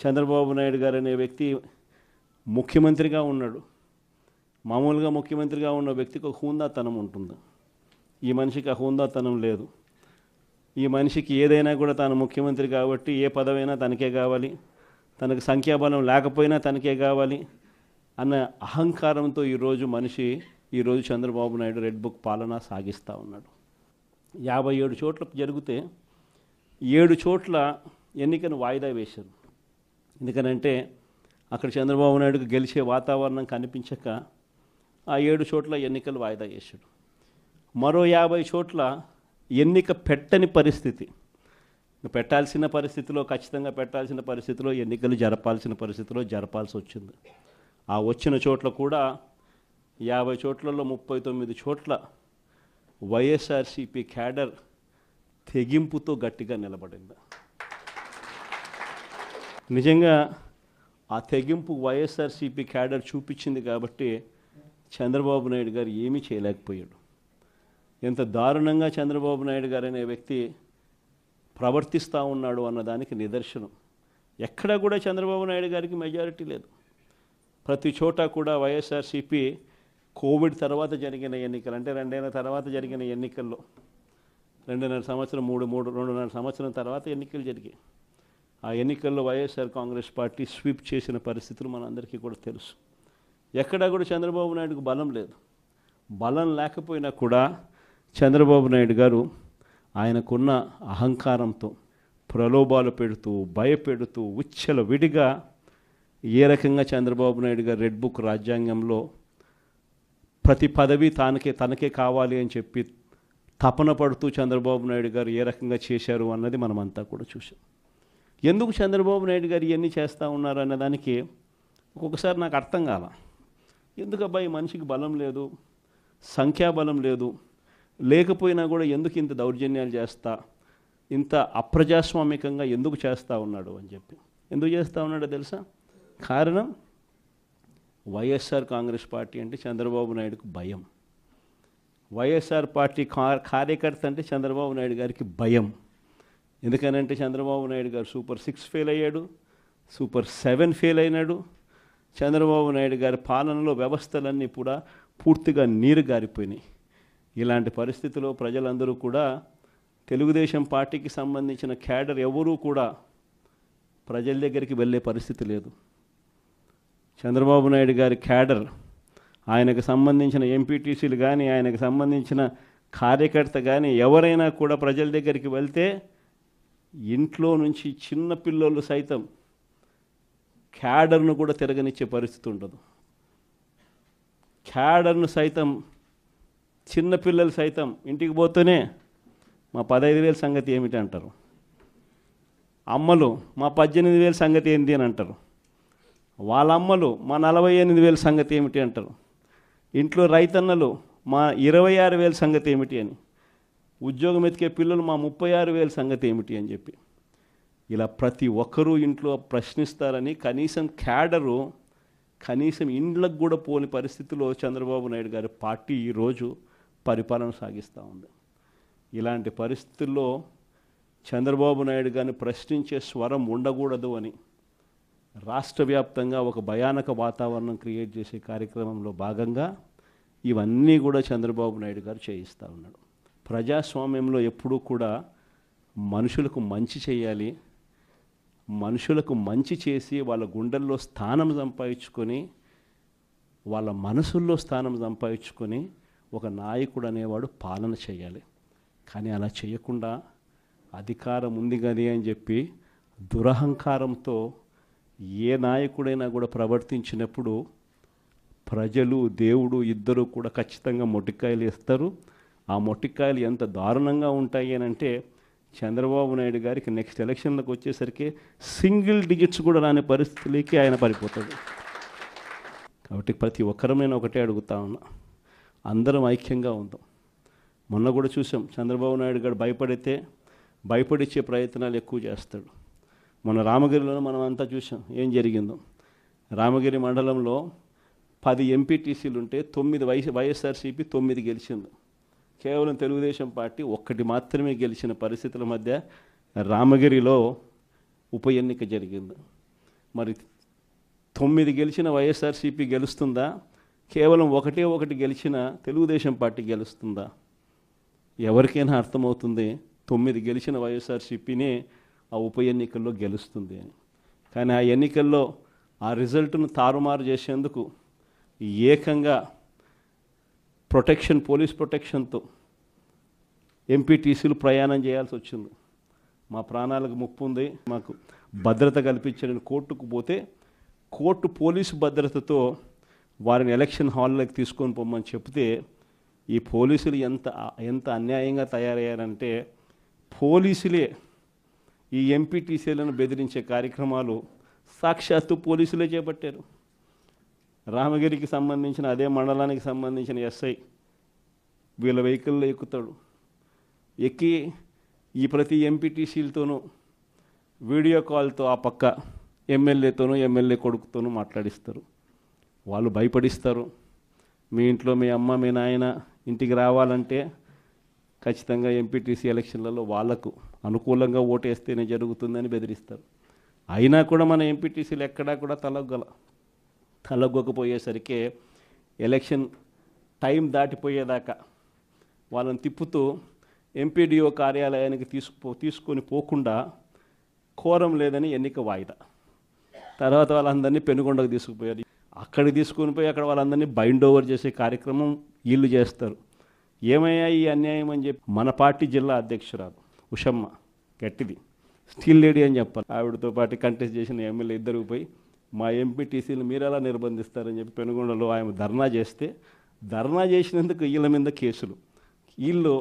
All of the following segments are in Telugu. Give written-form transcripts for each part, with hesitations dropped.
చంద్రబాబు నాయుడు గారు అనే వ్యక్తి ముఖ్యమంత్రిగా ఉన్నాడు. మామూలుగా ముఖ్యమంత్రిగా ఉన్న వ్యక్తికి ఒక హుందాతనం ఉంటుంది. ఈ మనిషికి ఆ హుందాతనం లేదు. ఈ మనిషికి ఏదైనా కూడా తాను ముఖ్యమంత్రి కాబట్టి ఏ పదవైనా తనకే కావాలి, తనకు సంఖ్యాబలం లేకపోయినా తనకే కావాలి అన్న అహంకారంతో ఈరోజు చంద్రబాబు నాయుడు రెడ్ బుక్ పాలన సాగిస్తూ ఉన్నాడు. 57 చోట్ల జరిగితే 7 చోట్ల ఎన్నికను వాయిదా వేశారు. ఎందుకనంటే అక్కడ చంద్రబాబు నాయుడుకు గెలిచే వాతావరణం కనిపించక ఆ 7 చోట్ల ఎన్నికలు వాయిదా వేశాడు. మరో 50 చోట్ల ఎన్నిక పెట్టని పరిస్థితి, పెట్టాల్సిన పరిస్థితిలో ఖచ్చితంగా పెట్టాల్సిన పరిస్థితిలో ఎన్నికలు జరపాల్సిన పరిస్థితిలో జరపాల్సి వచ్చింది. ఆ వచ్చిన చోట్ల కూడా 50 చోట్లలో 39 చోట్ల వైఎస్ఆర్సీపీ క్యాడర్ తెగింపుతో గట్టిగా నిలబడింది. నిజంగా ఆ తెగింపు వైఎస్ఆర్సీపీ క్యాడర్ చూపించింది కాబట్టి చంద్రబాబు నాయుడు గారు ఏమీ చేయలేకపోయాడు. ఎంత దారుణంగా చంద్రబాబు నాయుడు గారు అనే వ్యక్తి ప్రవర్తిస్తూ ఉన్నాడు అన్నదానికి నిదర్శనం. ఎక్కడా కూడా చంద్రబాబు నాయుడు గారికి మెజారిటీ లేదు. ప్రతి చోట కూడా వైఎస్ఆర్సీపీ కోవిడ్ తర్వాత జరిగిన ఎన్నికలు, అంటే 2 ఏళ్ల తర్వాత జరిగిన ఎన్నికల్లో 2.5 సంవత్సరం 2.5 సంవత్సరం తర్వాత ఎన్నికలు జరిగాయి. ఆ ఎన్నికల్లో వైఎస్ఆర్ కాంగ్రెస్ పార్టీ స్వీప్ చేసిన పరిస్థితులు మనందరికీ కూడా తెలుసు. ఎక్కడా కూడా చంద్రబాబు నాయుడుకు బలం లేదు. బలం లేకపోయినా కూడా చంద్రబాబు నాయుడు గారు ఆయనకున్న అహంకారంతో ప్రలోభాలు పెడుతూ భయపెడుతూ విడిగా ఏ రకంగా చంద్రబాబు నాయుడు గారు రెడ్ బుక్ రాజ్యాంగంలో ప్రతి పదవి తనకే కావాలి అని చెప్పి తపన పడుతూ చంద్రబాబు నాయుడు గారు ఏ రకంగా చేశారు అన్నది మనమంతా కూడా చూసాం. ఎందుకు చంద్రబాబు నాయుడు గారు ఇవన్నీ చేస్తూ ఉన్నారు అన్నదానికి ఒక్కొక్కసారి నాకు అర్థం కాల. ఎందుకు అబ్బాయి మనిషికి బలం లేదు, సంఖ్యాబలం లేదు, లేకపోయినా కూడా ఎందుకు ఇంత దౌర్జన్యాలు చేస్తా, ఇంత అప్రజాస్వామికంగా ఎందుకు చేస్తూ ఉన్నాడు అని చెప్పి. ఎందుకు చేస్తూ ఉన్నాడో తెలుసా? కారణం వైఎస్ఆర్ కాంగ్రెస్ పార్టీ అంటే చంద్రబాబు నాయుడుకు భయం. వైఎస్ఆర్ పార్టీ కార్యకర్త అంటే చంద్రబాబు నాయుడు గారికి భయం. ఎందుకనంటే చంద్రబాబు నాయుడు గారు సూపర్ 6 ఫెయిల్ అయ్యాడు, సూపర్ 7 ఫెయిల్ అయినాడు. చంద్రబాబు నాయుడు గారి పాలనలో వ్యవస్థలన్నీ కూడా పూర్తిగా నీరు గారిపోయినాయి. ఇలాంటి పరిస్థితిలో ప్రజలందరూ కూడా తెలుగుదేశం పార్టీకి సంబంధించిన క్యాడర్ ఎవరూ కూడా ప్రజల దగ్గరికి వెళ్ళే పరిస్థితి లేదు. చంద్రబాబు నాయుడు గారి క్యాడర్, ఆయనకు సంబంధించిన ఎంపీటీసీలు కానీ, ఆయనకు సంబంధించిన కార్యకర్త కానీ ఎవరైనా కూడా ప్రజల దగ్గరికి వెళ్తే ఇంట్లో నుంచి చిన్న పిల్లలు సైతం క్యాడర్ను కూడా తిరగనిచ్చే పరిస్థితి ఉండదు. క్యాడర్ను సైతం, చిన్నపిల్లలు సైతం ఇంటికి పోతూనే మా 15,000 సంగతి ఏమిటి అంటారు. అమ్మలు మా 18,000 సంగతి ఏంటి అని అంటారు. వాళ్ళ అమ్మలు మా 48,000 సంగతి ఏమిటి అంటారు. ఇంట్లో రైతన్నలు మా 26,000 సంగతి ఏమిటి అని, ఉద్యోగం ఎతికే పిల్లలు మా 36,000 సంగతి ఏమిటి అని చెప్పి ఇలా ప్రతి ఒక్కరూ ఇంట్లో ప్రశ్నిస్తారని కనీసం క్యాడరు కనీసం ఇండ్లకు కూడా పోని పరిస్థితిలో చంద్రబాబు నాయుడు గారి పార్టీ ఈరోజు పరిపాలన సాగిస్తూ ఉంది. ఇలాంటి పరిస్థితుల్లో చంద్రబాబు నాయుడు గారిని ప్రశ్నించే స్వరం ఉండకూడదు అని రాష్ట్ర వ్యాప్తంగా ఒక భయానక వాతావరణం క్రియేట్ చేసే కార్యక్రమంలో భాగంగా ఇవన్నీ కూడా చంద్రబాబు నాయుడు గారు చేయిస్తూ ఉన్నాడు. ప్రజాస్వామ్యంలో ఎప్పుడూ కూడా మనుషులకు మంచి చేయాలి, మనుషులకు మంచి చేసి వాళ్ళ గుండెల్లో స్థానం సంపాదించుకొని, వాళ్ళ మనసుల్లో స్థానం సంపాదించుకొని ఒక నాయకుడు అనేవాడు పాలన చేయాలి. కానీ అలా చేయకుండా అధికారం ఉంది కానీ అని చెప్పి దురహంకారంతో ఏ నాయకుడైనా కూడా ప్రవర్తించినప్పుడు ప్రజలు దేవుడు ఇద్దరు కూడా ఖచ్చితంగా మొట్టికాయలు ఇస్తారు. ఆ మొట్టికాయలు ఎంత దారుణంగా ఉంటాయి అని అంటే చంద్రబాబు నాయుడు గారికి నెక్స్ట్ ఎలక్షన్లకు వచ్చేసరికి సింగిల్ డిజిట్స్ కూడా రాని పరిస్థితులకి ఆయన పడిపోతాడు. కాబట్టి ప్రతి ఒక్కరం నేను ఒకటే అడుగుతా ఉన్నా, అందరం ఐక్యంగా ఉందాం. మొన్న కూడా చూసాం, చంద్రబాబు నాయుడు గారు భయపడిచ్చే ప్రయత్నాలు ఎక్కువ చేస్తాడు. మొన్న రామగిరిలో మనం అంతా చూసాం ఏం జరిగిందో. రామగిరి మండలంలో 10 ఎంపీటీసీలు ఉంటే 9 వైఎస్ఆర్సీపీ 9 గెలిచింది. కేవలం తెలుగుదేశం పార్టీ 1 మాత్రమే గెలిచిన పరిస్థితుల మధ్య రామగిరిలో ఉప ఎన్నిక జరిగింది. మరి 9 గెలిచిన వైఎస్ఆర్సీపీ గెలుస్తుందా, కేవలం ఒకటి గెలిచిన తెలుగుదేశం పార్టీ గెలుస్తుందా? ఎవరికైనా అర్థమవుతుంది 9 గెలిచిన వైఎస్ఆర్సీపీనే ఆ ఉప ఎన్నికల్లో గెలుస్తుంది అని. కానీ ఆ ఎన్నికల్లో ఆ రిజల్ట్ను తారుమారు చేసేందుకు ఏకంగా పోలీస్ ప్రొటెక్షన్తో ఎంపీటీసీలు ప్రయాణం చేయాల్సి వచ్చింది. మా ప్రాణాలకు ముప్పు ఉంది, మాకు భద్రత కల్పించని కోర్టుకు పోతే కోర్టు పోలీసు భద్రతతో వారిని ఎలక్షన్ హాల్లోకి తీసుకొని పోమని చెప్తే ఈ పోలీసులు ఎంత అన్యాయంగా తయారయ్యారంటే, పోలీసులే ఈ ఎంపీటీసీలను బెదిరించే కార్యక్రమాలు సాక్షాత్తు పోలీసులే చేపట్టారు. రామగిరికి సంబంధించిన అదే మండలానికి సంబంధించిన ఎస్ఐ వీళ్ళ వెహికల్లో ఎక్కుతాడు, ఎక్కి ఈ ప్రతి ఎంపీటీసీలతోనూ వీడియో కాల్తో ఆ పక్క ఎమ్మెల్యేతోనూ ఎమ్మెల్యే కొడుకుతోనూ మాట్లాడిస్తారు. వాళ్ళు భయపడిస్తారు. మీ ఇంట్లో మీ అమ్మ మీ నాయన ఇంటికి రావాలంటే ఖచ్చితంగా ఎంపీటీసీ ఎలక్షన్లలో వాళ్లకు అనుకూలంగా ఓటేస్తేనే జరుగుతుందని బెదిరిస్తారు. అయినా కూడా మన ఎంపీటీసీలు ఎక్కడా కూడా తలగ్గకపోయేసరికి ఎలక్షన్ టైం దాటిపోయేదాకా వాళ్ళని తిప్పుతూ ఎంపీడీఓ కార్యాలయానికి తీసుకొని పోకుండా కోరం లేదని ఎన్నిక వాయిదా. తర్వాత వాళ్ళందరినీ పెనుగొండకు తీసుకుపోయారు. అక్కడికి తీసుకొని పోయి అక్కడ వాళ్ళందరినీ బైండ్ ఓవర్ చేసే కార్యక్రమం వీళ్ళు చేస్తారు. ఏమయ్యా ఈ అన్యాయం అని చెప్పి మన పార్టీ జిల్లా అధ్యక్షురాలు ఉషమ్మ గట్టిది స్టీల్ లేడీ అని చెప్పాలి, ఆవిడతో పాటు కంటెస్ట్ చేసిన ఎమ్మెల్యే ఇద్దరు పోయి మా ఎంపీటీసీలు మీరు ఎలా నిర్బంధిస్తారని చెప్పి పెనుగొండలో ఆయన ధర్నా చేస్తే, ధర్నా చేసినందుకు వీళ్ళ మీద కేసులు. వీళ్ళు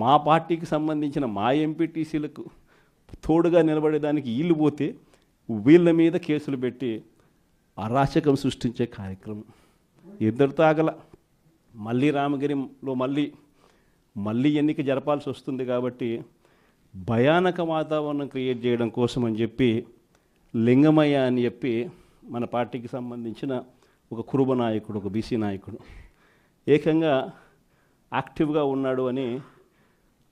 మా పార్టీకి సంబంధించిన మా ఎంపీటీసీలకు తోడుగా నిలబడేదానికి వీళ్ళు పోతే వీళ్ళ మీద కేసులు పెట్టి అరాచకం సృష్టించే కార్యక్రమం ఇద్దరితో ఆగల. మళ్ళీ రామగిరిలో మళ్ళీ ఎన్నిక జరపాల్సి వస్తుంది కాబట్టి భయానక వాతావరణం క్రియేట్ చేయడం కోసం అని చెప్పి లింగమయ్య అని చెప్పి మన పార్టీకి సంబంధించిన ఒక కురుబ నాయకుడు, ఒక బీసీ నాయకుడు ఏకంగా యాక్టివ్గా ఉన్నాడు అని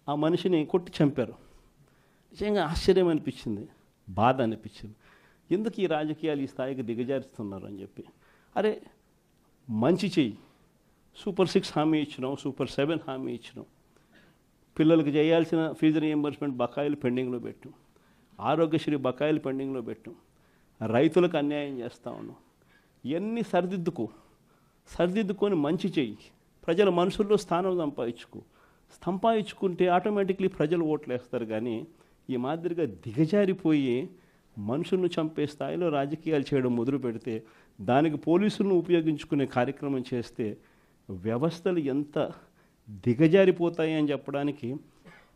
ఆ మనిషిని కొట్టి చంపారు. నిజంగా ఆశ్చర్యం అనిపించింది, బాధ అనిపించింది. ఎందుకు ఈ రాజకీయాలు ఈ స్థాయికి దిగజారుస్తున్నారు అని చెప్పి. అరే మంచి చెయ్యి, సూపర్ 6 హామీ ఇచ్చినాం, సూపర్ 7 హామీ ఇచ్చినాం, పిల్లలకు చేయాల్సిన ఫీజు రియంబర్స్మెంట్ బకాయిలు పెండింగ్లో పెట్టు, ఆరోగ్యశ్రీ బకాయిలు పెండింగ్లో పెట్టు, రైతులకు అన్యాయం చేస్తూ ఉన్నాం. ఇవన్నీ సరిదిద్దుకొని మంచి చెయ్యి, ప్రజల మనసుల్లో స్థానం సంపాదించుకుంటే ఆటోమేటిక్లీ ప్రజలు ఓట్లు వేస్తారు. కానీ ఈ మాదిరిగా దిగజారిపోయి మనుషులను చంపే స్థాయిలో రాజకీయాలు చేయడం మొదలు పెడితే, దానికి పోలీసులను ఉపయోగించుకునే కార్యక్రమం చేస్తే వ్యవస్థలు ఎంత దిగజారిపోతాయి అని చెప్పడానికి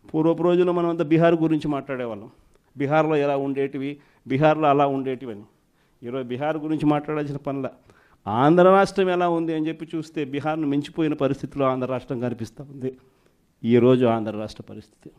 పూర్వపు రోజుల్లో మనం అంతా బీహార్ గురించి మాట్లాడేవాళ్ళం. బీహార్లో ఎలా ఉండేటివి, బీహార్లో అలా ఉండేటివి అని. ఈరోజు బీహార్ గురించి మాట్లాడాల్సిన పనుల ఆంధ్ర రాష్ట్రం ఎలా ఉంది అని చెప్పి చూస్తే బీహార్ను మించిపోయిన పరిస్థితిలో ఆంధ్ర రాష్ట్రం కనిపిస్తూ ఉంది ఈరోజు ఆంధ్ర రాష్ట్ర పరిస్థితి.